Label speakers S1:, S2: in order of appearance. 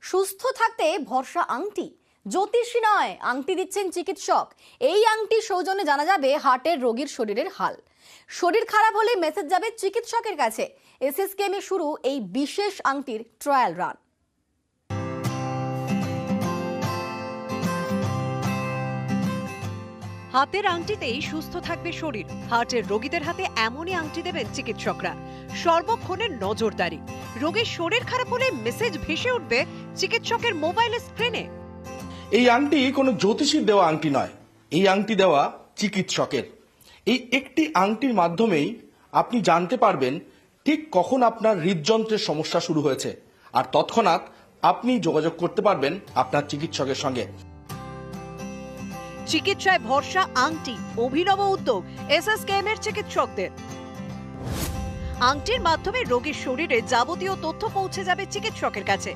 S1: সুস্থ থাকতে ভরসা আংটি, জ্যোতিষী নয়, আংটি দিচ্ছেন চিকিৎসক। এই আংটি সৌজন্যে জানা যাবে হার্টের রোগীর শরীরের হাল। শরীর খারাপ হলে মেসেজ যাবে চিকিৎসকের কাছে। এসএসকেএমে শুরু এই বিশেষ আংটির ট্রায়াল রান।
S2: হাতের আংটিতেই সুস্থ থাকবে শরীর। হার্টের রোগীদের হাতে এমনই আংটি দেবেন চিকিৎসকরা। সর্বক্ষণের নজরদারি। রোগীর শরীর খারাপ হলে মেসেজ ভেসে উঠবে চিকিৎসকের মোবাইলের স্ক্রিনে।
S3: এই আংটি কোনো জ্যোতিষীর দেওয়া আংটি নয়, এই আংটি দেওয়া চিকিৎসকের। এই একটি আংটির মাধ্যমেই আপনি জানতে পারবেন ঠিক কখন আপনার হৃদযন্ত্রের সমস্যা শুরু হয়েছে, আর তৎক্ষণাৎ আপনি যোগাযোগ করতে পারবেন আপনার চিকিৎসকের সঙ্গে।
S2: চিকিৎসায় ভরসা আংটি, অভিনব উদ্যোগ এসএসকেএম এর চিকিৎসকদের। আংটির মাধ্যমে রোগীর শরীরে যাবতীয় তথ্য পৌঁছে যাবে চিকিৎসকের কাছে।